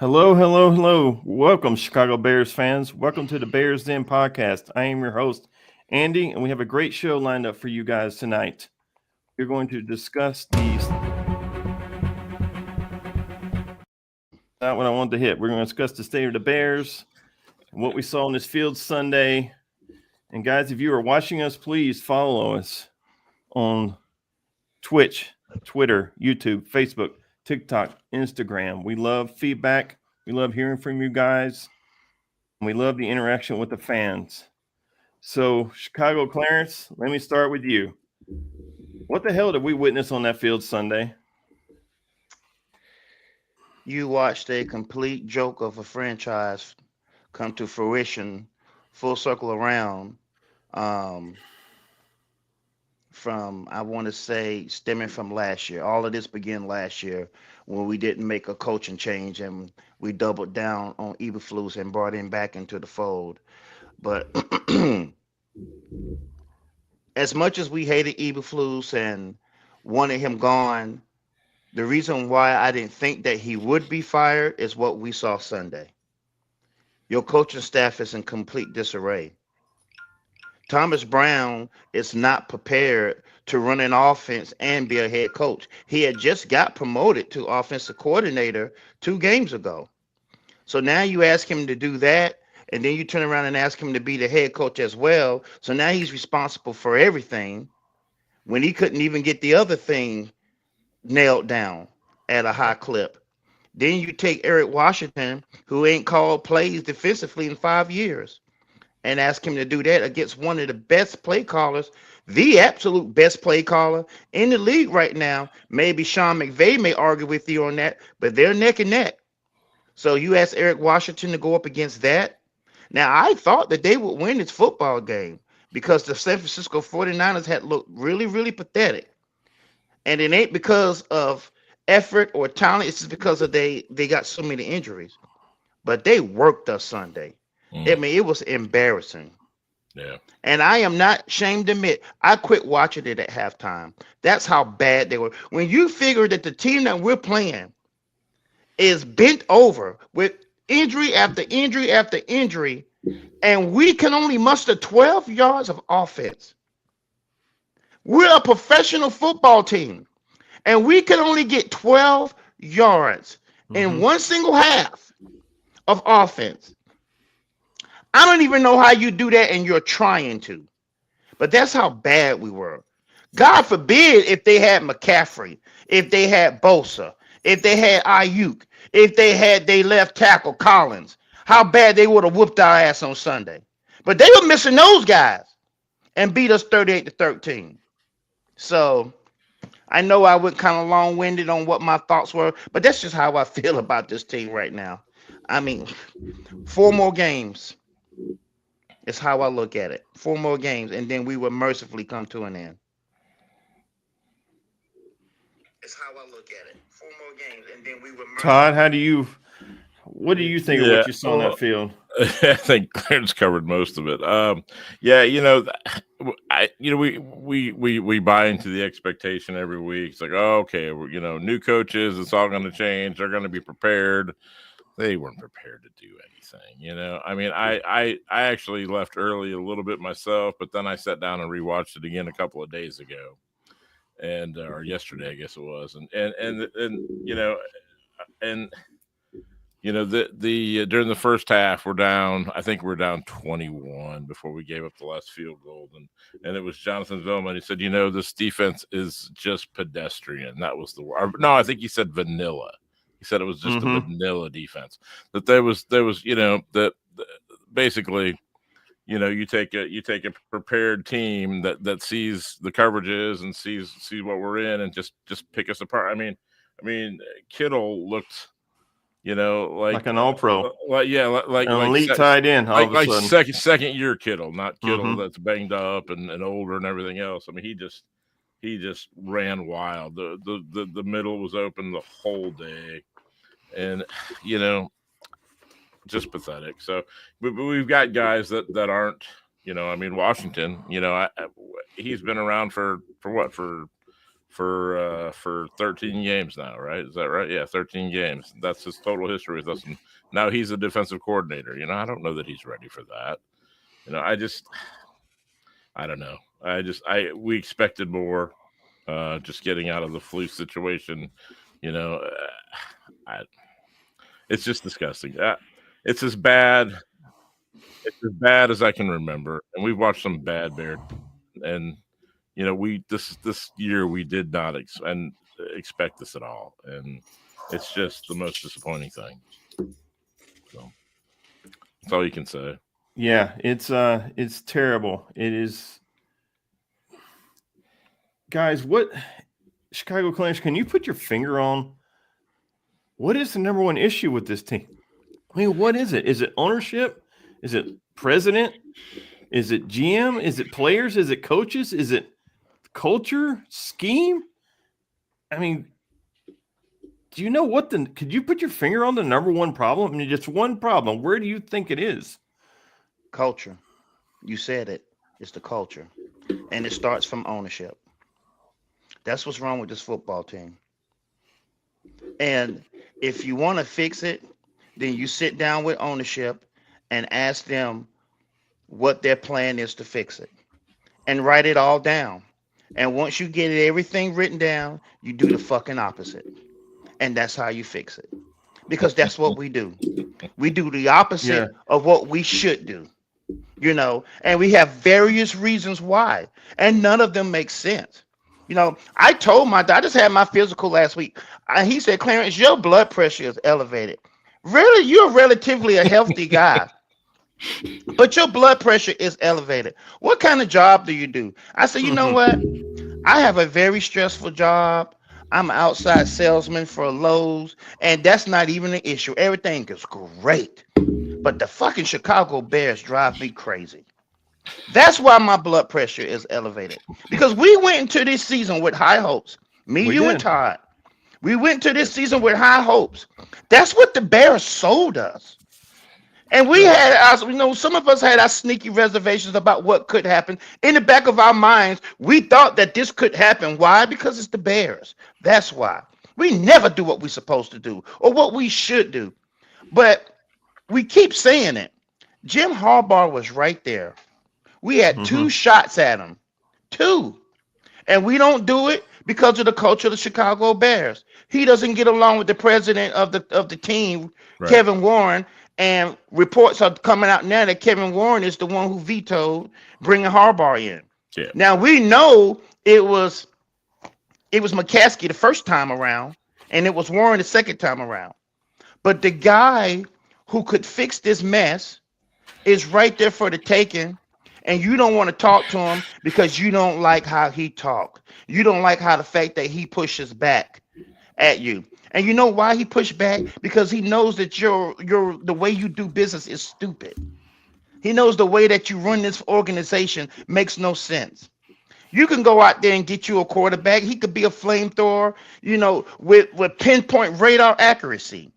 Hello, hello, hello. Welcome, Chicago Bears fans. Welcome to the Bears Den podcast. I am your host, Andy, and we have a great show lined up for you guys tonight. We're going to discuss not what I wanted to hit. We're going to discuss the state of the Bears and what we saw in this field Sunday. And guys, if you are watching us, please follow us on Twitch, Twitter, YouTube, Facebook, TikTok, Instagram. We love feedback. We love hearing from you guys. And we love the interaction with the fans. So, Chicago Clarence, let me start with you. What the hell did we witness on that field Sunday? You watched a complete joke of a franchise come to fruition, full circle around, um, from, I want to say, stemming from last year. All of this began last year when we didn't make a coaching change and we doubled down on Eberflus and brought him back into the fold. But as much as we hated Eberflus and wanted him gone, the reason why I didn't think that he would be fired is what we saw Sunday. Your coaching staff is in complete disarray. Thomas Brown is not prepared to run an offense and be a head coach. He had just got promoted to offensive coordinator 2 games ago. So now you ask him to do that, and then you turn around and ask him to be the head coach as well. So now he's responsible for everything when he couldn't even get the other thing nailed down at a high clip. Then you take Eric Washington, who ain't called plays defensively in 5 years, and ask him to do that against one of the best play callers, the absolute best play caller in the league right now. Maybe Sean McVay may argue with you on that, but they're neck and neck. So you ask Eric Washington to go up against that. Now, I thought that they would win this football game because the San Francisco 49ers had looked really, really pathetic. And it ain't because of effort or talent. It's just because of they got so many injuries. But they worked us Sunday. I Mm, mean, it was embarrassing. yeah. And I am not ashamed to admit I quit watching it at halftime. That's how bad they were. When you figure that the team that we're playing is bent over with injury after injury after injury, and we can only muster 12 yards of offense. We're a professional football team, and we can only get 12 yards in Mm-hmm. one single half of offense. I don't even know how you do that, and you're trying to. But that's how bad we were. God forbid if they had McCaffrey, if they had Bosa, if they had Ayuk, if they had their left tackle Collins, how bad they would have whooped our ass on Sunday. But they were missing those guys and beat us 38-13. So I know I went kind of long winded on what my thoughts were, but that's just how I feel about this team right now. I mean, 4 more games is how I look at it. 4 more games, and then we will mercifully come to an end. Is how I look at it. 4 more games, and then we will Todd, mercifully. what do you think of Yeah. what you saw on that Well, field? I think Clarence covered most of it. Yeah, we buy into the expectation every week. It's like, oh, okay, new coaches, it's all going to change. They're going to be prepared. They weren't prepared to do anything. I mean, I actually left early a little bit myself, but then I sat down and rewatched it again a couple of days ago, and or yesterday, I guess it was, and the during the first half we're down. I think we're down 21 before we gave up the last field goal, and it was Jonathan Vilma. He said, this defense is just pedestrian. That was the word. No, I think he said vanilla. He said it was just a Mm-hmm. vanilla defense. That there was that basically. You take a prepared team that sees the coverages and sees what we're in and just pick us apart. I mean, Kittle looked Like an all pro, like yeah, an elite tight end all of a like sudden. second year Kittle, not Kittle Mm-hmm. that's banged up and older and everything else. I mean, he just ran wild. The middle was open the whole day, and you know, just pathetic. So, but we've got guys that aren't. I mean, Washington. He's been around for what, for for 13 games now, right? Is that right? Yeah, 13 games. That's his total history with us. And now he's a defensive coordinator. I don't know that he's ready for that. I don't know. We expected more. Just getting out of the flu situation, it's just disgusting. It's as bad. It's as bad as I can remember, and we've watched some bad Bears, and this year we did not expect this at all, and it's just the most disappointing thing. So that's all you can say. Yeah, it's terrible. It is. Guys, what Chicago Clash, can you put your finger on what is the number one issue with this team? I mean, what is it? Is it ownership? Is it president? Is it GM? Is it players? Is it coaches? Is it culture, scheme? I mean, do you know could you put your finger on the number one problem? I mean, just one problem. Where do you think it is? Culture. You said it. It's the culture. And it starts from ownership. That's what's wrong with this football team. And if you want to fix it, then you sit down with ownership and ask them what their plan is to fix it and write it all down. And once you get everything written down, you do the fucking opposite. And that's how you fix it. Because that's what we do. We do the opposite of what we should do. And we have various reasons why. And none of them make sense. I told I just had my physical last week. He said, Clarence, your blood pressure is elevated. Really? You're relatively a healthy guy. But your blood pressure is elevated. What kind of job do you do? I said, you know what? I have a very stressful job. I'm an outside salesman for Lowe's, and that's not even an issue. Everything is great. But the fucking Chicago Bears drive me crazy. That's why my blood pressure is elevated. Because we went into this season with high hopes. And Todd. We went to this season with high hopes. That's what the Bears sold us. And we had, some of us had our sneaky reservations about what could happen. In the back of our minds, we thought that this could happen. Why? Because it's the Bears. That's why. We never do what we're supposed to do or what we should do. But we keep saying it. Jim Harbaugh was right there. We had 2 shots at him. 2. And we don't do it because of the culture of the Chicago Bears. He doesn't get along with the president of the team, right. Kevin Warren. And reports are coming out now that Kevin Warren is the one who vetoed bringing Harbaugh in. Yeah. Now we know it was McCaskey the first time around, and it was Warren the second time around. But the guy who could fix this mess is right there for the taking, and you don't want to talk to him because you don't like how he talks. You don't like how the fact that he pushes back at you. And you know why he pushed back? Because he knows that the way you do business is stupid. He knows the way that you run this organization makes no sense. You can go out there and get you a quarterback. He could be a flamethrower, with pinpoint radar accuracy.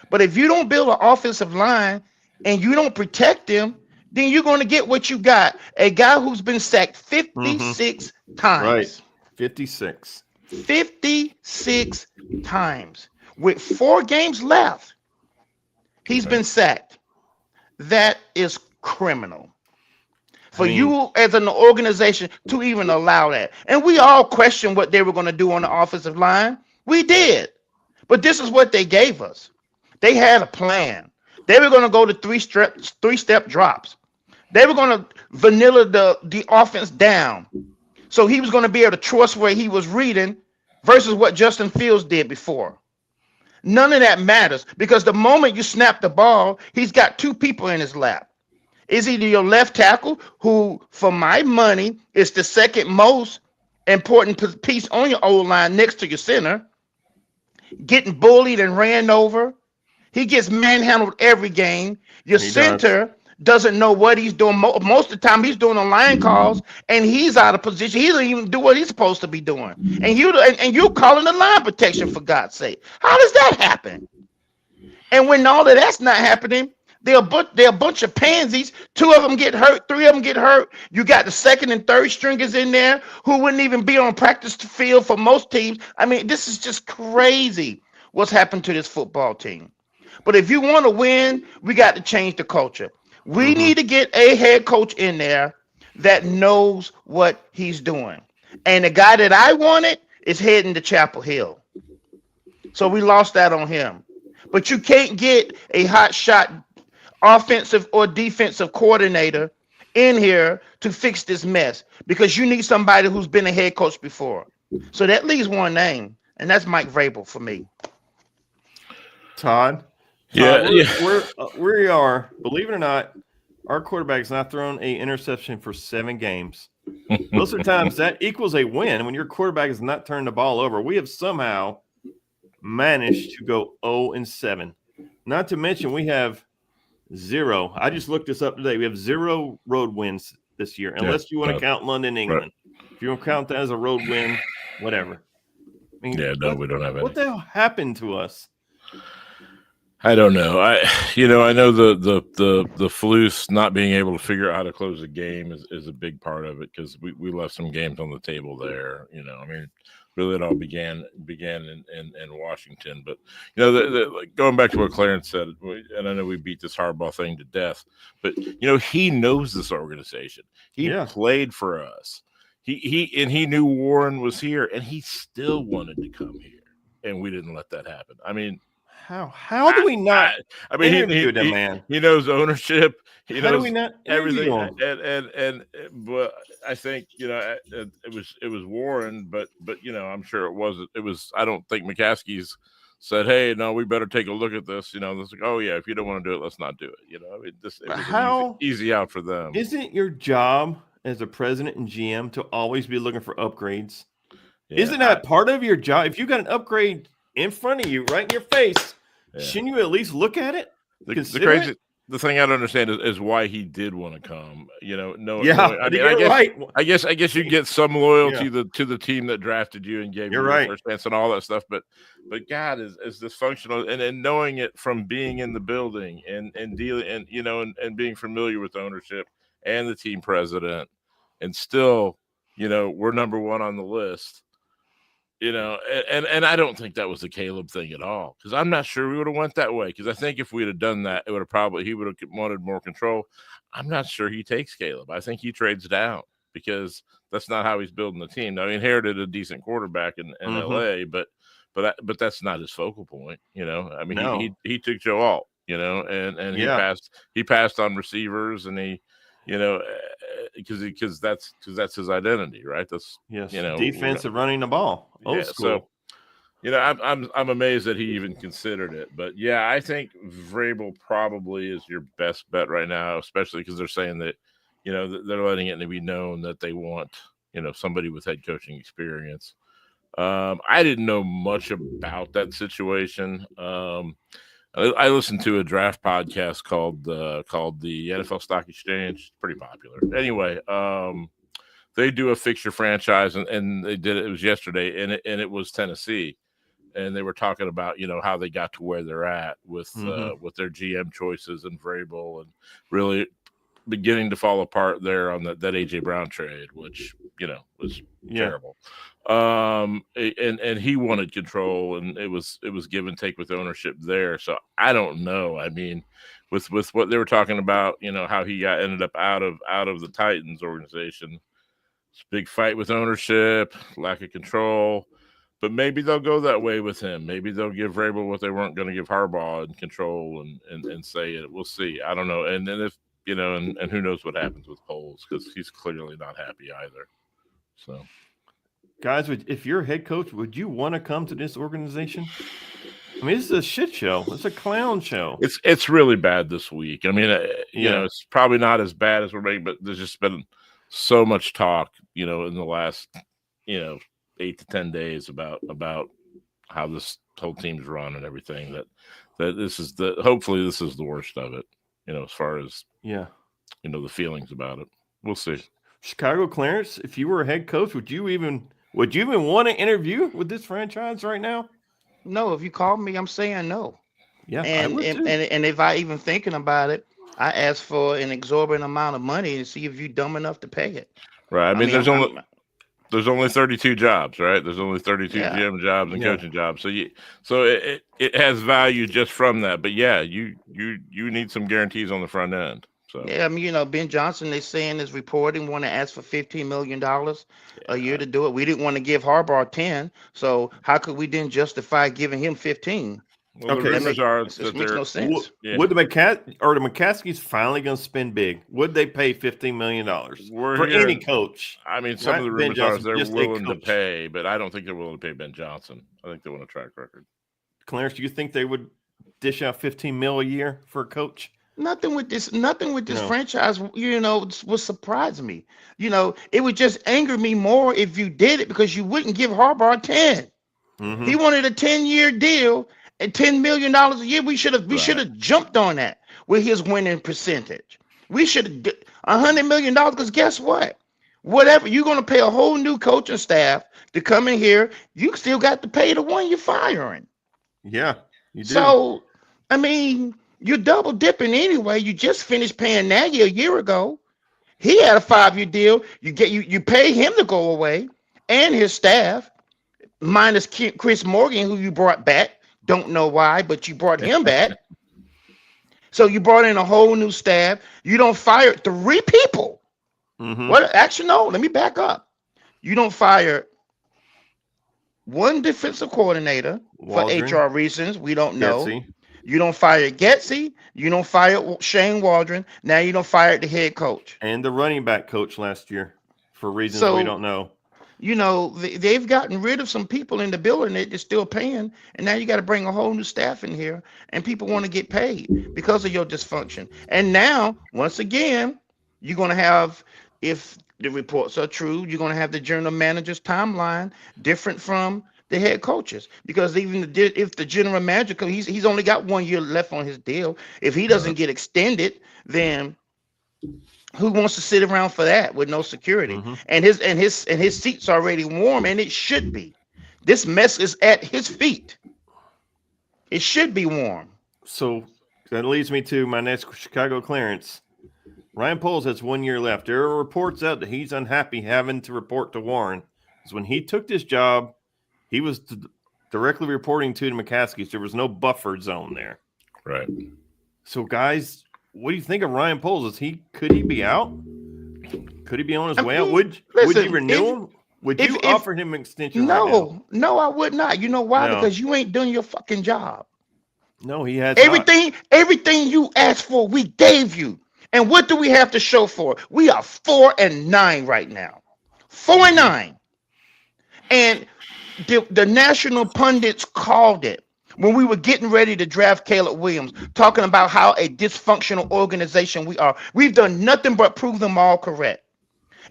But if you don't build an offensive line and you don't protect him, then you're going to get what you got. A guy who's been sacked 56 times. Right. 56 times with 4 games left. He's been sacked. That is criminal for you as an organization to even allow that. And we all questioned what they were going to do on the offensive line. We did. But this is what they gave us. They had a plan. They were going to go to three-step drops. They were going to vanilla the offense down. So he was going to be able to trust where he was reading versus what Justin Fields did before. None of that matters because the moment you snap the ball, he's got 2 people in his lap. Is either your left tackle, who, for my money, is the second most important piece on your O-line next to your center, getting bullied and ran over. He gets manhandled every game. Your center doesn't know what he's doing. Most of the time he's doing the line calls and he's out of position. He doesn't even do what he's supposed to be doing. And you're calling the line protection, for God's sake. How does that happen? And when all of that's not happening, They're a bunch of pansies. 2 of them get hurt. 3 of them get hurt. You got the second and third stringers in there who wouldn't even be on practice field for most teams. I mean, this is just crazy what's happened to this football team. But if you want to win, we got to change the culture. We need to get a head coach in there that knows what he's doing. And the guy that I wanted is heading to Chapel Hill. So we lost that on him. But you can't get a hot shot offensive or defensive coordinator in here to fix this mess because you need somebody who's been a head coach before. So that leaves one name, and that's Mike Vrabel for me. Todd, Yeah, we are, believe it or not, our quarterback has not thrown an interception for 7 games. Most of the times that equals a win when your quarterback has not turned the ball over. We have somehow managed to go 0-7. Not to mention we have 0. I just looked this up today. We have 0 road wins this year, unless you want to count London, England. Right. If you want to count that as a road win, whatever. I mean, we don't have any. What the hell happened to us? I don't know. I know the Flus not being able to figure out how to close a game is a big part of it because we left some games on the table there. I mean, really it all began in Washington. But like going back to what Clarence said, and I know we beat this Harbaugh thing to death, but he knows this organization. He played for us. He knew Warren was here, and he still wanted to come here, and we didn't let that happen. I mean. How do we not? I mean, he knows ownership. He knows do we not everything. And but I think it was Warren, but I'm sure it wasn't. It was. I don't think McCaskey's said, "Hey, no, we better take a look at this." It's like, "Oh yeah, if you don't want to do it, let's not do it." It was an easy out for them. Isn't your job as a president and GM to always be looking for upgrades? Yeah, Isn't that part of your job? If you got an upgrade in front of you, right in your face. Yeah. Shouldn't you at least look at it? The thing I don't understand is why he did want to come. I guess you get some loyalty to the team that drafted you and gave you the first chance and all that stuff. But God is dysfunctional, and knowing it from being in the building and dealing and being familiar with ownership and the team president, and still we're number 1 on the list. And I don't think that was the Caleb thing at all, because I'm not sure we would have went that way. Because I think if we'd have done that, he would have wanted more control. I'm not sure he takes Caleb. I think he trades down because that's not how he's building the team. Now, he inherited a decent quarterback in LA, but that's not his focal point. I mean, he took Joe Alt, and he passed on receivers, and he. Because that's his identity, right? That's defensive running the ball, old school. So, I'm amazed that he even considered it. But I think Vrabel probably is your best bet right now, especially because they're saying that they're letting it be known that they want somebody with head coaching experience. I didn't know much about that situation. I listened to a draft podcast called the NFL Stock Exchange. Pretty popular. Anyway, they do a fixture franchise, and they did it. It was yesterday, and it was Tennessee, and they were talking about how they got to where they're at with their GM choices and Vrabel, and really beginning to fall apart there on that AJ Brown trade, which was terrible. And he wanted control, and it was give and take with ownership there. So I don't know. I mean, with what they were talking about, how he ended up out of the Titans organization. It's a big fight with ownership, lack of control. But maybe they'll go that way with him. Maybe they'll give Vrabel what they weren't going to give Harbaugh and control and say it. We'll see. I don't know. And then if and who knows what happens with Poles, because he's clearly not happy either. So. Guys, if you're a head coach, would you want to come to this organization? I mean, this is a shit show. It's a clown show. It's really bad this week. I mean, it's probably not as bad as we're making, but there's just been so much talk, in the last, 8 to 10 days about how this whole team's run and everything. That this is hopefully this is the worst of it. As far as the feelings about it. We'll see. Chicago, Clarence, if you were a head coach, would you even want to interview with this franchise right now? No, if you call me, I'm saying no. Yeah, I And would and, too. and if I even thinking about it, I ask for an exorbitant amount of money and see if you dumb enough to pay it. Right. I I mean, mean, there's only 32 jobs, right? There's only 32 yeah. GM jobs and Yeah. coaching jobs. So it has value just from that. But yeah, you need some guarantees on the front end. So Yeah, I mean, Ben Johnson, they saying is reporting want to ask for $15 million a year to do it. We didn't want to give Harbaugh 10, so how could we then justify giving him 15? well, the Okay, That rumors are this that makes no they're sense. yeah. Would the McCaskies finally going to spend big? Would they pay $15 million We're for any hearing- coach? I mean, some of Not the Ben rumors are Johnson, they're just a willing to coach. pay, but I don't think they're willing to pay Ben Johnson. I think they want a track record. Clarence, do you think they would dish out $15 million a year for a coach? Nothing with this No. franchise, would surprise me. It would just anger me more if you did it because you wouldn't give Harbaugh 10. Mhm. He wanted a 10-year deal and $10 million a year. We should have jumped on that with his winning percentage. We should have $100 million because guess what? Whatever you're gonna pay a whole new coaching staff to come in here, you still got to pay the one you're firing. Yeah, you do. So, I mean, you're double dipping anyway. You just finished paying Nagy a year ago. He had a 5-year deal. You pay him to go away and his staff, minus Chris Morgan, who you brought back. Don't know why, but you brought him back. So you brought in a whole new staff. You don't fire 3 people. Mhm. What? Actually, no. Let me back up. You don't fire one defensive coordinator Waldron, for HR reasons. We don't know. Getsy. You don't fire Getsy. You don't fire Shane Waldron. Now you don't fire the head coach. And the running back coach last year for reasons So- we don't know. They've gotten rid of some people in the building that they're still paying, and now you got to bring a whole new staff in here, and people want to get paid because of your dysfunction. And now, once again, you're going to have, if the reports are true, you're going to have the general manager's timeline different from the head coaches, because even if the general manager, he's only got 1 year left on his deal. If he doesn't get extended, then who wants to sit around for that with no security? Mhm. And his seat's already warm, and it should be. This mess is at his feet. It should be warm. So that leads me to my next Chicago Clarence. Ryan Poles has 1 year left. There are reports out that he's unhappy having to report to Warren. Because when he took this job, he was directly reporting to the McCaskies. There was no buffer zone there. Right. So, guys, what do you think of Ryan Poles? Could he be out? Could he be on his way out? Would you listen, renew him? Would you if- offer him an extension right now? No, I would not. You know why? No. Because you ain't doing your fucking job. No, he has not. Everything you asked for, we gave you. And what do we have to show for it? We are 4-9 right now. 4-9. And the national pundits called it when we were getting ready to draft Caleb Williams, talking about how a dysfunctional organization we are. We've done nothing but prove them all correct.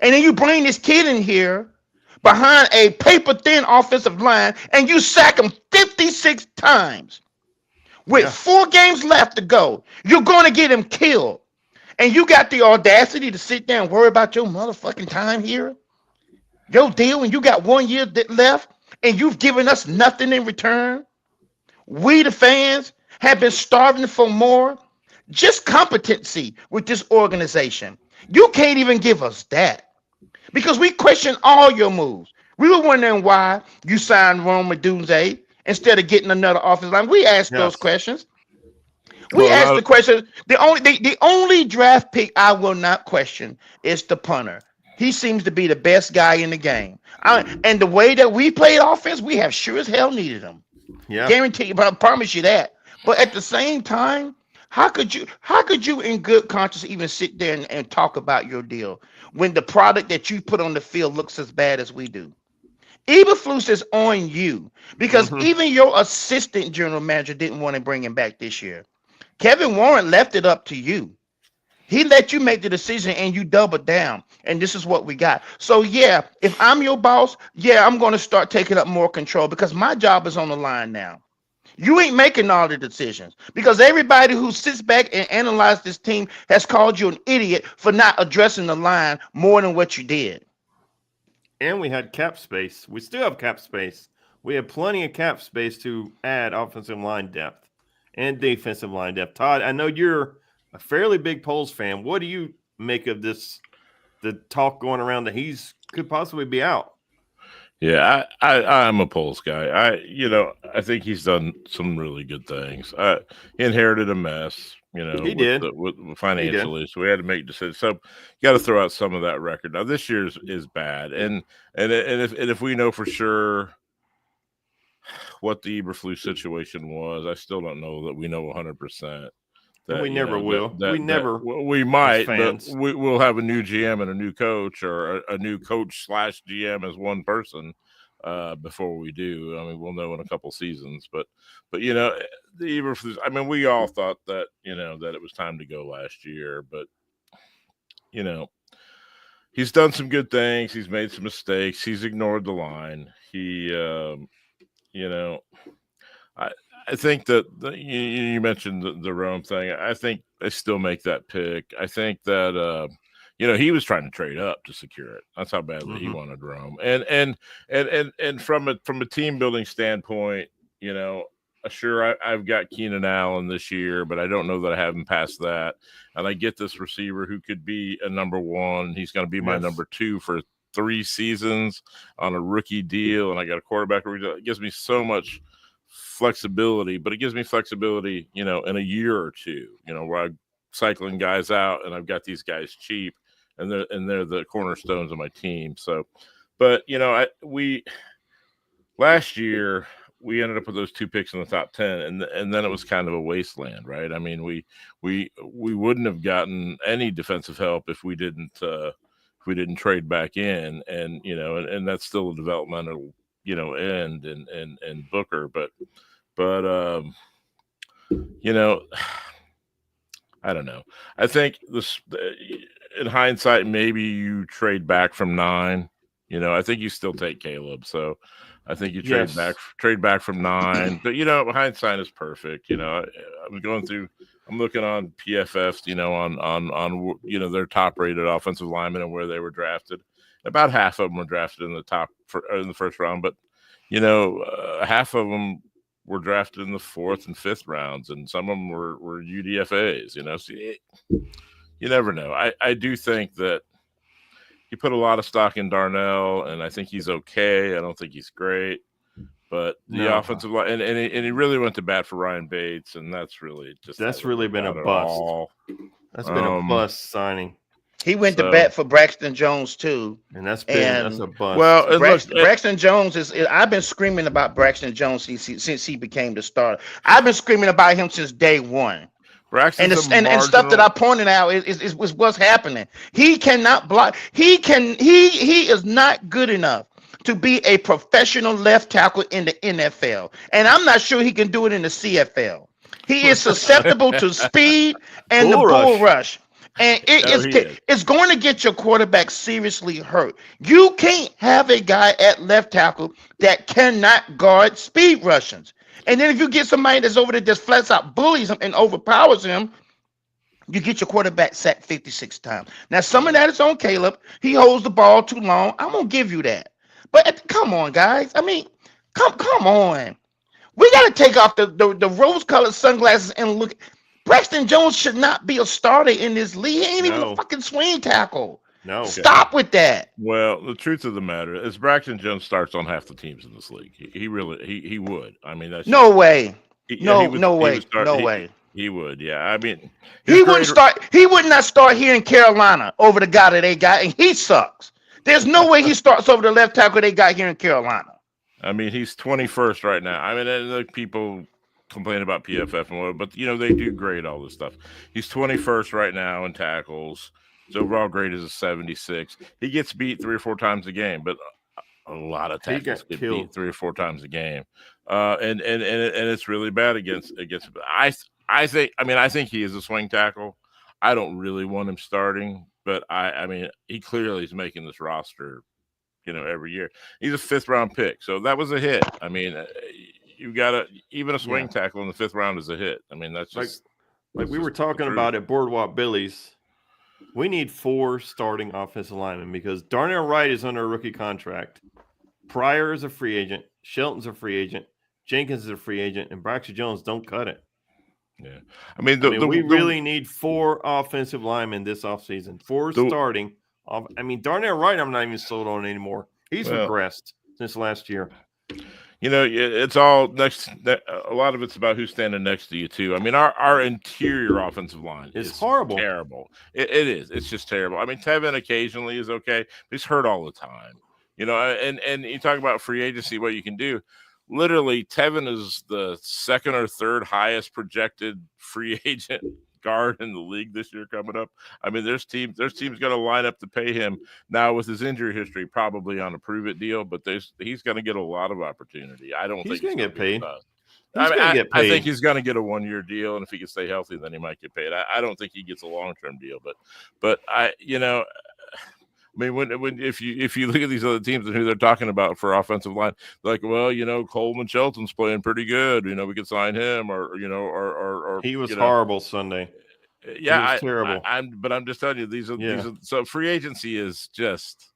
And then you bring this kid in here behind a paper-thin offensive line, and you sack him 56 times. With 4 games left to go, you're going to get him killed. And you got the audacity to sit there and worry about your motherfucking time here? Your deal, and you got 1 year left, and you've given us nothing in return? We, the fans, have been starving for more. Just competency with this organization. You can't even give us that. Because we question all your moves. We were wondering why you signed Rome Odunze instead of getting another offensive line. We asked those Yes. questions. We Well, asked the question. The only draft pick I will not question is the punter. He seems to be the best guy in the game. And the way that we played offense, we have sure as hell needed him. Yeah. Guarantee you, but I promise you that. But at the same time, how could you in good conscience even sit there and talk about your deal when the product that you put on the field looks as bad as we do? Eberflus is on you because Mhm. even your assistant general manager didn't want to bring him back this year. Kevin Warren left it up to you. He let you make the decision and you doubled down. And this is what we got. So, yeah, if I'm your boss, yeah, I'm going to start taking up more control because my job is on the line now. You ain't making all the decisions because everybody who sits back and analyzes this team has called you an idiot for not addressing the line more than what you did. And we had cap space. We still have cap space. We have plenty of cap space to add offensive line depth. and defensive line depth. Todd, I know you're a fairly big Poles fan. What do you make of this? The talk going around that he's could possibly be out. Yeah, I'm a Poles guy. I think he's done some really good things. He inherited a mess, He did. With financially, so we had to make decisions. So you got to throw out some of that record. Now this year's is bad, and if we know for sure what the Eberflus situation was, I still don't know that we know 100%. We never will. We might, but we'll have a new GM and a new coach, or a new coach / GM as one person before we do. I mean, we'll know in a couple seasons, but the Eberflus. I mean, we all thought that that it was time to go last year, but he's done some good things. He's made some mistakes. He's ignored the line. I think that you mentioned the Rome thing. I think they still make that pick. I think that he was trying to trade up to secure it. That's how badly he wanted Rome. And from a team building standpoint, sure, I've got Keenan Allen this year, but I don't know that I have him past that. And I get this receiver who could be a number one. He's going to be my number two for 3 seasons on a rookie deal, and I got a quarterback. It gives me so much flexibility, but it gives me flexibility, in a year or two, where I'm cycling guys out and I've got these guys cheap, and they're the cornerstones of my team. So, but last year we ended up with those 2 picks in the top 10, and then it was kind of a wasteland, right? I mean, we wouldn't have gotten any defensive help if we didn't trade back in, and that's still a developmental end and Booker, but I don't know. I think this, in hindsight, maybe you trade back from 9. I think you still take Caleb. So I think you trade back from 9. But hindsight is perfect. I'm looking on PFF, on their top rated offensive linemen and where they were drafted. About half of them were drafted in the first round, but half of them were drafted in the 4th and 5th rounds, and some of them were UDFAs. So you never know. I do think that he put a lot of stock in Darnell, and I think he's okay. I don't think he's great, but the offensive line, and he really went to bat for Ryan Bates, and that's really been a bust. That's been a bust signing. He went to bat for Braxton Jones too, and that's a bust. Well, Braxton Jones is. I've been screaming about Braxton Jones since he became the starter. I've been screaming about him since day one. And stuff that I pointed out is what's happening. He cannot block. He is not good enough to be a professional left tackle in the NFL, and I'm not sure he can do it in the CFL. He is susceptible to speed and the bull rush. And it's going to get your quarterback seriously hurt. You can't have a guy at left tackle that cannot guard speed Russians. And then if you get somebody that's over there just flats out bullies him and overpowers him, you get your quarterback sacked 56 times. Now, some of that is on Caleb. He holds the ball too long. I'm going to give you that. But come on, guys. I mean, come on. We got to take off the rose-colored sunglasses and look. Braxton Jones should not be a starter in this league. He ain't even a fucking swing tackle. No. Stop with that. Well, the truth of the matter is Braxton Jones starts on half the teams in this league. He really he would. I mean, that's no way. No way. He would. Yeah. I mean, he wouldn't start. He would not start here in Carolina over the guy that they got, and he sucks. There's no way he starts over the left tackle they got here in Carolina. I mean, he's 21st right now. I mean, and people complain about PFF and what, but they do grade all this stuff. He's 21st right now in tackles. His overall grade is a 76. He gets beat 3 or 4 times a game, but a lot of tackles get beat 3 or 4 times a game. And it's really bad against. I think he is a swing tackle. I don't really want him starting, but I mean, he clearly is making this roster, every year. He's a 5th round pick, so that was a hit. I mean, you got even a swing tackle in the 5th round is a hit. I mean, that's just like we were talking about at Boardwalk Billy's. We need 4 starting offensive linemen because Darnell Wright is under a rookie contract. Pryor is a free agent. Shelton's a free agent. Jenkins is a free agent, and Braxton Jones don't cut it. Yeah, I mean, we really need 4 offensive linemen this offseason. 4 starting. I mean, Darnell Wright, I'm not even sold on anymore. He's regressed since last year. It's all next. A lot of it's about who's standing next to you too. I mean, our interior offensive line is horrible, terrible. It is. It's just terrible. I mean, Tevin occasionally is okay, but he's hurt all the time. And you talk about free agency, what you can do. Literally, Tevin is the 2nd or 3rd highest projected free agent guard in the league this year coming up. I mean, there's teams going to line up to pay him now with his injury history, probably on a prove it deal, but he's going to get a lot of opportunity. I don't think he's going to get paid. I think he's going to get a 1-year deal, and if he can stay healthy, then he might get paid. I don't think he gets a long-term deal, but I mean, if you look at these other teams and who they're talking about for offensive line, like, well, Coleman Shelton's playing pretty good. We could sign him, or he was horrible Sunday. Yeah, he was terrible. But I'm just telling you, these are so free agency is just.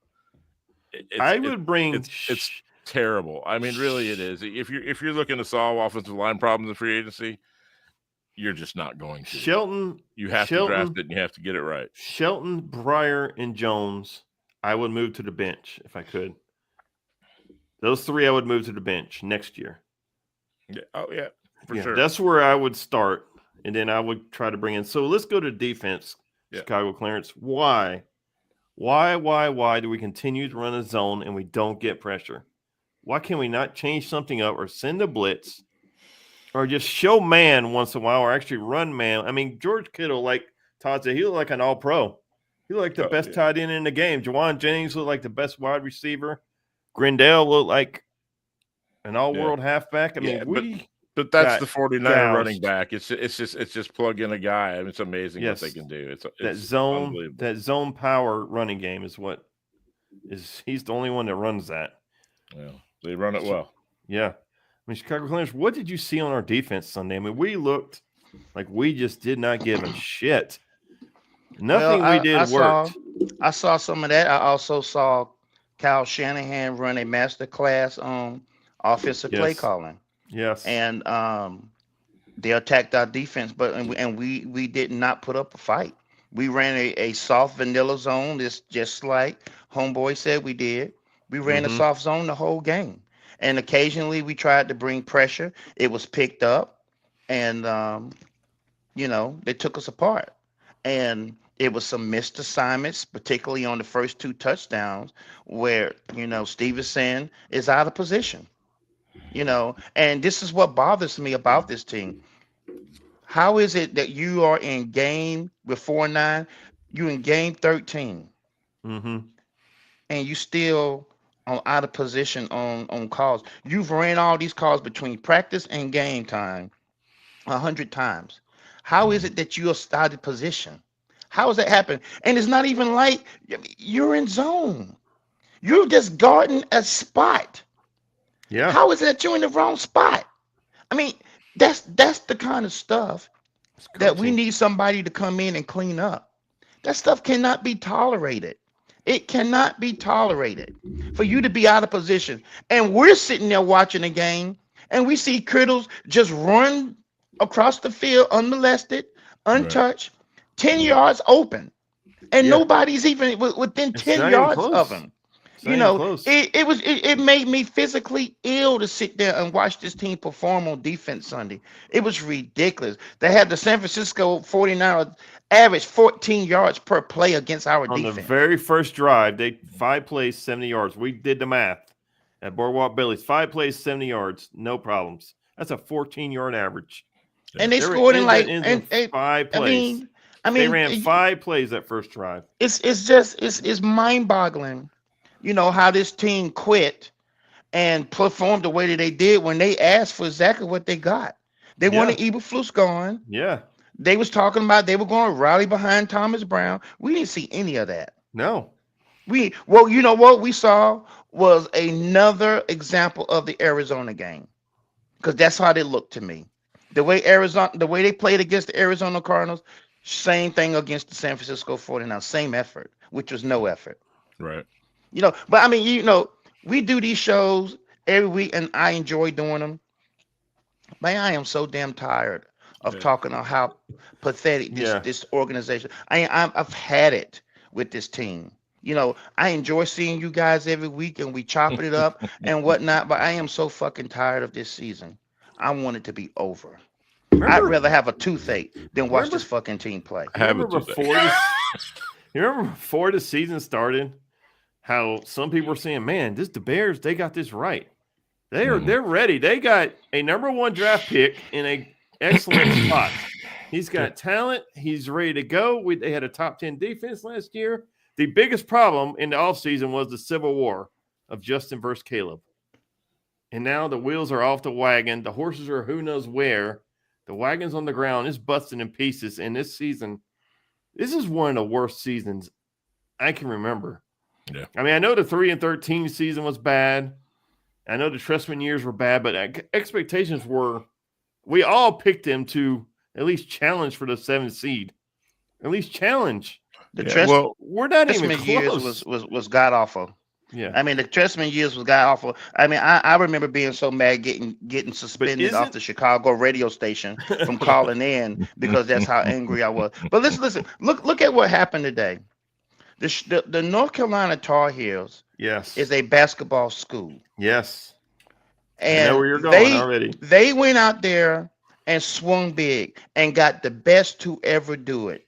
It's terrible. I mean, really, it is. If you're looking to solve offensive line problems in free agency, you're just not going to. Shelton, you have to draft it and you have to get it right. Shelton, Breyer, and Jones, I would move to the bench if I could. Those 3 I would move to the bench next year. Yeah. Oh, yeah, for sure. That's where I would start, and then I would try to bring in. So let's go to defense, Chicago Clarence. Why do we continue to run a zone and we don't get pressure? Why can we not change something up or send a blitz? Or just show man once in a while, or actually run man. I mean, George Kittle, like Todd said, he looked like an all-pro. He looked like the best tight end in the game. Jawan Jennings looked like the best wide receiver. Grindell looked like an all-world halfback. I mean, but that's the 49er running back. It's just plug in a guy. I mean, it's amazing what they can do. It's that zone power running game is what is. He's the only one that runs that. Yeah, they run it well. Yeah. I mean, Chicago Clarence, what did you see on our defense Sunday? I mean, we looked like we just did not give a shit. Nothing we did worked. I saw some of that. I also saw Kyle Shanahan run a master class on offensive play calling. Yes. And they attacked our defense, but we did not put up a fight. We ran a soft vanilla zone, just like Homeboy said we did. We ran a soft zone the whole game. And occasionally we tried to bring pressure. It was picked up, and they took us apart. And it was some missed assignments, particularly on the first 2 touchdowns, where Stevenson is out of position. And this is what bothers me about this team. How is it that you are in game with 4-9, you in game 13, and you still out of position on calls? You've ran all these calls between practice and game time 100 times. How is it that you are out of position? How does that happen? And it's not even like you're in zone. You're just guarding a spot. Yeah. How is it that you're in the wrong spot? I mean, that's the kind of stuff that we need somebody to come in and clean up. That stuff cannot be tolerated. It cannot be tolerated for you to be out of position. And we're sitting there watching the game, and we see Kittles just run across the field unmolested, untouched, 10 yards open. And nobody's even within 10 yards of him. It made me physically ill to sit there and watch this team perform on defense Sunday. It was ridiculous. They had the San Francisco 49ers average 14 yards per play against our defense. On the very first drive, they 5 plays, 70 yards. We did the math at Boardwalk Billy's. 5 plays, 70 yards, no problems. That's a 14-yard average. And they scored in 5 plays. I mean, they ran 5 plays that first drive. It's mind-boggling. How this team quit and performed the way that they did when they asked for exactly what they got. They wanted Eberflus gone. Yeah. They was talking about they were going to rally behind Thomas Brown. We didn't see any of that. No. What we saw was another example of the Arizona game, because that's how they looked to me. The way they played against the Arizona Cardinals, same thing against the San Francisco 49ers, same effort, which was no effort. Right. But I mean, we do these shows every week, and I enjoy doing them. Man, I am so damn tired of talking on how pathetic Yeah. this organization. I've had it with this team. You know, I enjoy seeing you guys every week and we chopping it up and whatnot, but I am so fucking tired of this season. I want it to be over. I'd Remember, rather have a toothache than watch Remember- this fucking team play. Have remember it before this, you remember before the season started, how some people were saying, "Man, the Bears, they got this right. They're ready. They got a number 1 draft pick in a excellent spot. He's got talent. He's ready to go. They had a top 10 defense last year. The biggest problem in the offseason was the civil war of Justin versus Caleb. And now the wheels are off the wagon. The horses are who knows where. The wagon's on the ground. It's busting in pieces. And this season, this is one of the worst seasons I can remember. Yeah. I mean, I know the 3-13 season was bad. I know the Trestman years were bad, but expectations were, we all picked them to at least challenge for the 7th seed. At least challenge. We're not even Trestman years close. was god awful. Yeah. I mean, the Trestman years was god awful. I mean, I remember being so mad getting suspended off the Chicago radio station from calling in because that's how angry I was. But listen, look at what happened today. The North Carolina Tar Heels is a basketball school. Yes. And I know where you're going already. They went out there and swung big and got the best to ever do it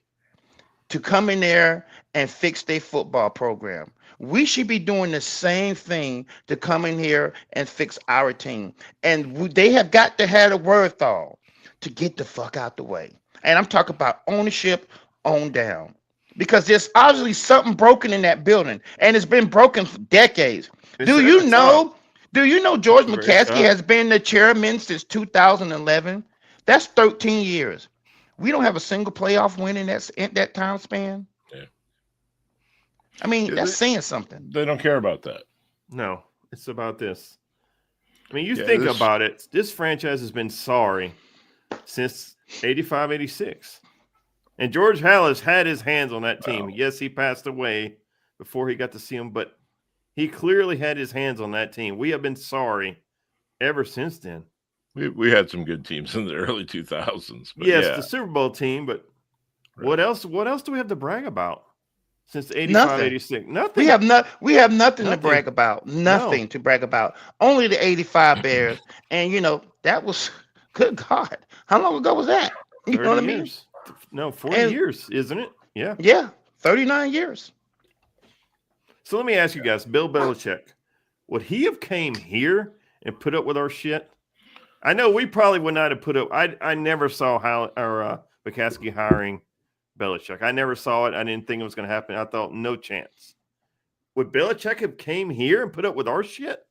to come in there and fix their football program. We should be doing the same thing to come in here and fix our team. And they have got to have a wherewithal to get the fuck out the way. And I'm talking about ownership on down. Because there's obviously something broken in that building. And it's been broken for decades. Do you know George McCaskey has been the chairman since 2011? That's 13 years. We don't have a single playoff win in that time span. Yeah. I mean, that's saying something. They don't care about that. No, it's about this. I mean, think about it. This franchise has been sorry since 85, 86. And George Halas had his hands on that team. Wow. Yes, he passed away before he got to see him, but he clearly had his hands on that team. We have been sorry ever since then. We had some good teams in the early 2000s. But yes, the Super Bowl team, but what else? What else do we have to brag about since 85, Nothing. 86? Nothing. We have nothing to brag about. Nothing to brag about. Only the 85 Bears. And, that was, good God. How long ago was that? You know what I mean? No, 40 years, isn't it? Yeah. Yeah, 39 years. So let me ask you guys, Bill Belichick, would he have came here and put up with our shit? I know we probably would not have put up. I never saw McCaskey hiring Belichick. I never saw it. I didn't think it was going to happen. I thought no chance. Would Belichick have came here and put up with our shit?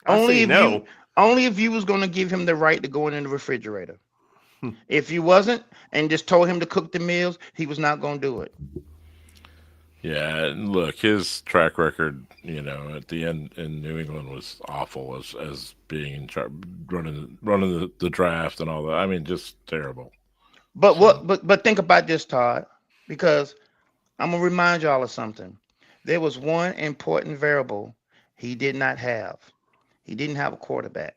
Only if you was going to give him the right to go in the refrigerator. If you wasn't and just told him to cook the meals, he was not going to do it. Yeah, and look, his track record, at the end in New England was awful as being in charge, running the draft and all that. I mean, just terrible. But think about this, Todd, because I'm gonna remind y'all of something. There was one important variable he did not have. He didn't have a quarterback.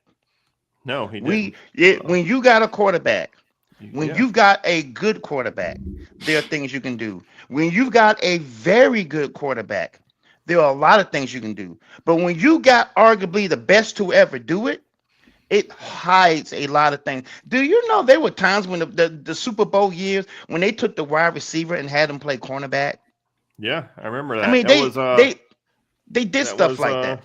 No, he didn't. When you got a quarterback, when you've got a good quarterback, there are things you can do. When you've got a very good quarterback, there are a lot of things you can do. But when you got arguably the best to ever do it, it hides a lot of things. Do you know there were times when the Super Bowl years when they took the wide receiver and had him play cornerback? Yeah, I remember that. I mean, they did stuff like that.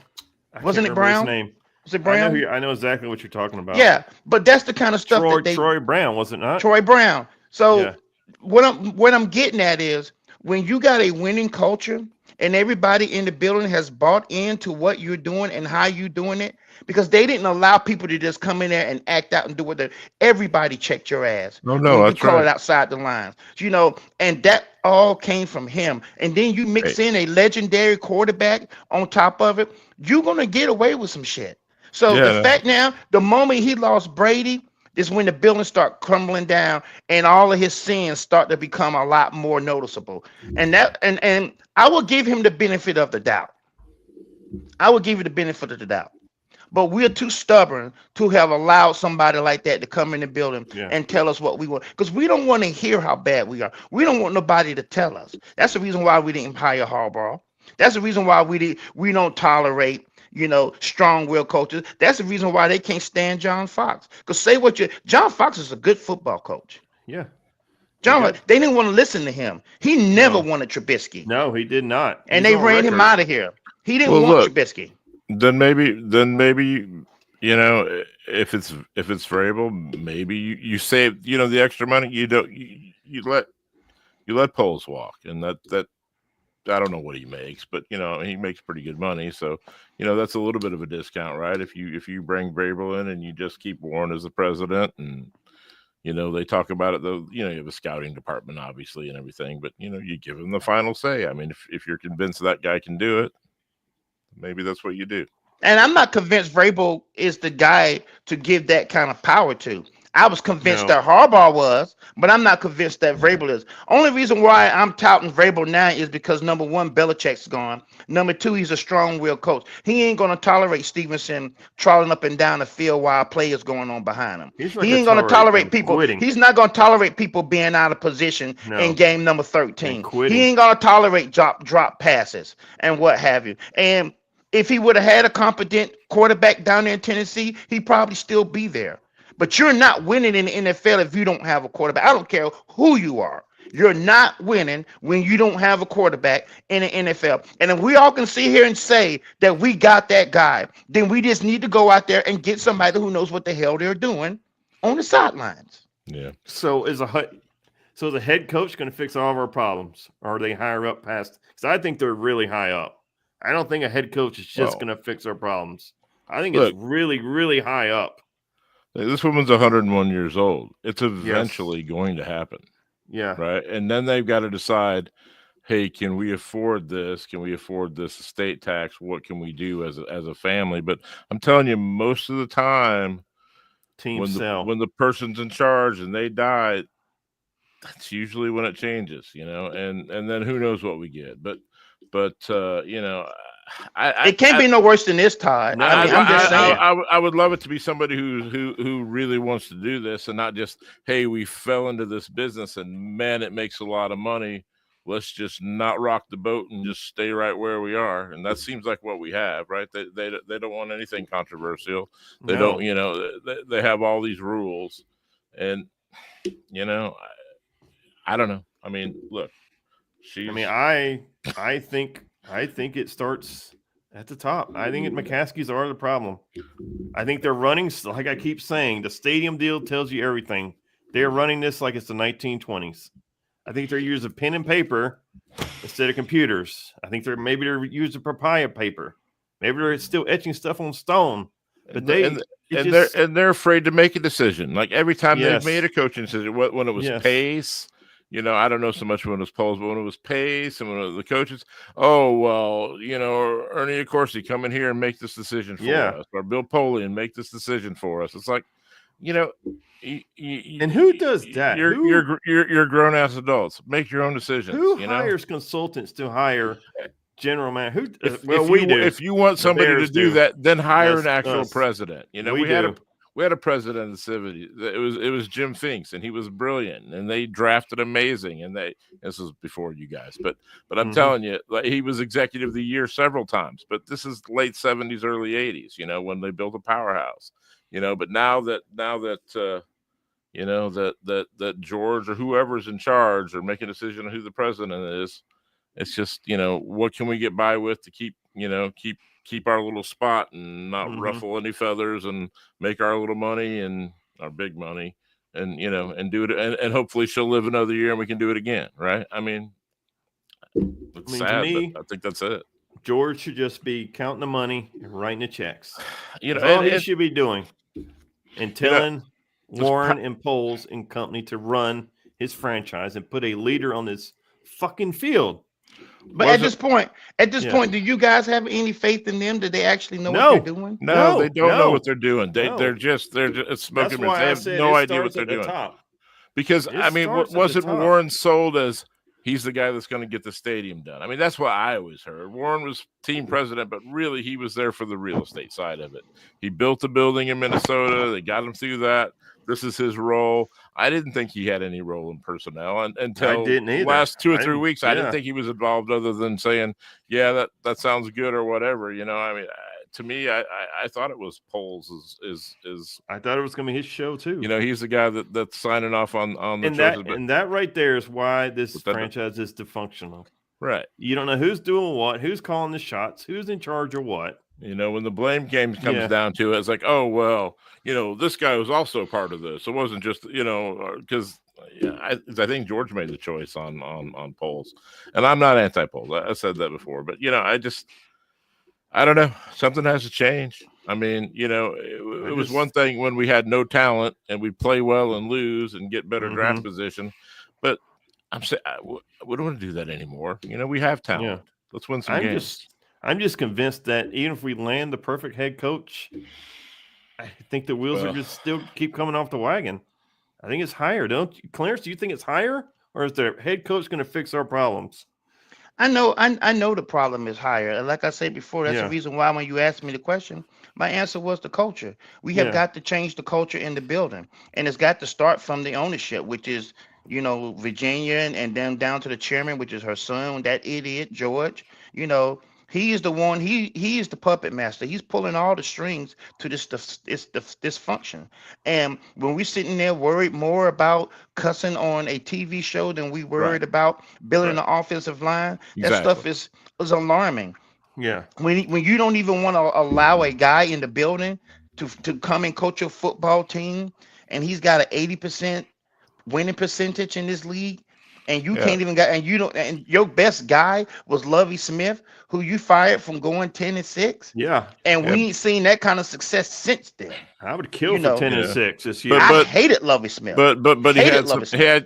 Wasn't it Brown? His name. Was it Brown? I know exactly what you're talking about. Yeah, but that's the kind of stuff Troy Brown, was it not? Troy Brown. So what I'm getting at is when you got a winning culture and everybody in the building has bought into what you're doing and how you're doing it, because they didn't allow people to just come in there and act out and do what everybody checked your ass. No, that's call it outside the lines. And that all came from him. And then you mix in a legendary quarterback on top of it, you're gonna get away with some shit. So the fact now, the moment he lost Brady is when the buildings start crumbling down and all of his sins start to become a lot more noticeable. And I will give him the benefit of the doubt. I will give you the benefit of the doubt. but we're too stubborn to have allowed somebody like that to come in the building Yeah. and tell us what we want, because we don't want to hear how bad we are. We don't want nobody to tell us. That's the reason why we didn't hire Harbaugh. That's the reason why we don't tolerate, strong will coaches. That's the reason why they can't stand John Fox. Because John Fox is a good football coach. Yeah. They didn't want to listen to him. He never No. wanted Trubisky. No, he did not. And He's they on ran him record. out of here. He didn't Well, want look. Trubisky. Then maybe if it's Vrabel, maybe you save the extra money. You let Poles walk, and that I don't know what he makes, but he makes pretty good money. So that's a little bit of a discount, right? If you bring Vrabel in and you just keep Warren as the president, and they talk about it though. You have a scouting department, obviously, and everything, but you give him the final say. I mean, if you're convinced that guy can do it, maybe that's what you do. And I'm not convinced Vrabel is the guy to give that kind of power to. I was convinced No. that Harbaugh was, but I'm not convinced that Vrabel is. Only reason why I'm touting Vrabel now is because, number one, Belichick's gone. Number two, he's a strong-willed coach. He ain't going to tolerate Stevenson trotting up and down the field while play is going on behind him. He's not He gonna ain't going to tolerate them people. quitting. He's not going to tolerate people being out of position No. in game number 13. And quitting. He ain't going to tolerate drop passes and what have you. And if he would have had a competent quarterback down there in Tennessee, he'd probably still be there. But you're not winning in the NFL if you don't have a quarterback. I don't care who you are. You're not winning when you don't have a quarterback in the NFL. And if we all can sit here and say that we got that guy, then we just need to go out there and get somebody who knows what the hell they're doing on the sidelines. Yeah. So is the head coach going to fix all of our problems, or are they higher up past? Because I think they're really high up. I don't think a head coach is just going to fix our problems. I think it's really, really high up. This woman's 101 years old. It's eventually going to happen. Yeah. Right. And then they've got to decide, hey, can we afford this? Can we afford this estate tax? What can we do as a family? But I'm telling you, most of the time, when the person's in charge and they die, that's usually when it changes, and then who knows what we get. But it can't be no worse than this, Todd. No, I'm just saying. I would love it to be somebody who really wants to do this, and not just, hey, we fell into this business and man, it makes a lot of money. Let's just not rock the boat and just stay right where we are. And that seems like what we have, right? They don't want anything controversial. They don't, they have all these rules, and I don't know. I mean, look, I think it starts at the top. I think McCaskey's are the problem. I think they're running, like I keep saying, the stadium deal tells you everything. They're running this like it's the 1920s. I think they're using pen and paper instead of computers. I think they're using papaya paper. Maybe they're still etching stuff on stone. But they're afraid to make a decision. Like every time Yes. they've made a coaching decision, when it was Yes. Pace. I don't know so much when it was Poles, but when it was Pace and when it was the coaches, Ernie Accorsi, come in here and make this decision for us, or Bill Polian, make this decision for us. It's like, and who does that? You're grown ass adults. Make your own decisions. Who hires consultants to hire general man? If you want somebody to do that, then hire an actual us. president. We had a president in the 70s. It was Jim Finks, and he was brilliant, and they drafted amazing. And this was before you guys, but I'm telling you, like, he was executive of the year several times. But this is late 70s, early 80s. When they built a powerhouse. But now that George or whoever's in charge or making a decision on who the president is, it's just what can we get by with to keep our little spot and not ruffle any feathers and make our little money and our big money and do it. And hopefully she'll live another year and we can do it again. Right. I mean, it's sad, to me, but I think that's it. George should just be counting the money and writing the checks. That's all he should be doing. And telling Warren and Poles and company to run his franchise and put a leader on this fucking field. But at this point, do you guys have any faith in them? Do they actually know what they're doing? No, they don't know what they're doing. They're just smoking. They have no idea what they're doing. Because wasn't Warren sold as he's the guy that's going to get the stadium done. I mean, that's what I always heard. Warren was team president, but really he was there for the real estate side of it. He built a building in Minnesota. They got him through that. This is his role. I didn't think he had any role in personnel until the last 2 or 3 weeks. I didn't think he was involved other than saying, yeah, that sounds good or whatever. You know, I mean, to me, I thought it was Poles is I thought it was going to be his show too. You know, he's the guy that's signing off on the choices. And that right there is why this franchise is dysfunctional. Right. You don't know who's doing what, who's calling the shots, who's in charge of what. You know, when the blame game comes down to it, it's like, oh, well, you know, this guy was also part of this. It wasn't just, you know, because I think George made the choice on Poles. And I'm not anti-Poles. I said that before. But, you know, I don't know. Something has to change. I mean, you know, it was one thing when we had no talent and we play well and lose and get better draft position. But I'm saying we don't want to do that anymore. You know, we have talent. Yeah. Let's win some games. I'm just convinced that even if we land the perfect head coach, I think the wheels are just still keep coming off the wagon. I think it's higher, don't you, Clarence? Do you think it's higher, or is the head coach going to fix our problems? I know the problem is higher. And like I said before, that's the reason why when you asked me the question, my answer was the culture. We have got to change the culture in the building. And it's got to start from the ownership, which is, you know, Virginia and then down to the chairman, which is her son, that idiot, George. You know, he is the one, he is the puppet master. He's pulling all the strings to this dysfunction. And when we're sitting there worried more about cussing on a TV show than we worried about building the offensive line, that stuff is alarming. Yeah. When you don't even want to allow a guy in the building to come and coach your football team, and he's got an 80% winning percentage in this league, and you can't even and your best guy was Lovie Smith, who you fired from going 10-6. Yeah. And we ain't seen that kind of success since then. I would kill for 10-6 this year. I hated Lovie Smith. But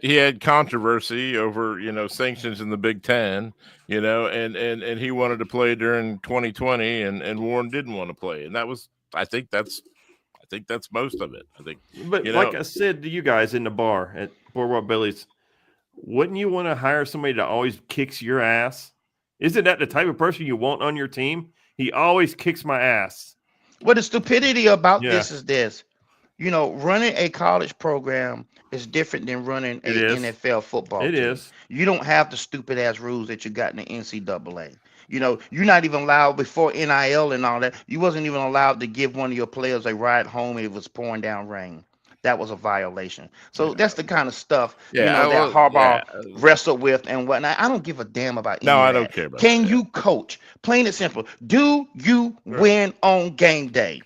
he had controversy over, you know, sanctions in the Big Ten, you know, and he wanted to play during 2020 and Warren didn't want to play. And that was I think that's most of it. I think, but like I said to you guys in the bar at Boardwalk Billy's, wouldn't you want to hire somebody that always kicks your ass? Isn't that the type of person you want on your team? He always kicks my ass. Well, the stupidity about this is this. You know, running a college program is different than running an NFL football team. It is. You don't have the stupid ass rules that you got in the NCAA. You know, you're not even allowed before NIL and all that. You wasn't even allowed to give one of your players a ride home if it was pouring down rain. That was a violation. So that's the kind of stuff that Harbaugh wrestled with and whatnot. I don't give a damn about any of that. I don't care about Can that. you coach? Plain and simple. Do you win on game day?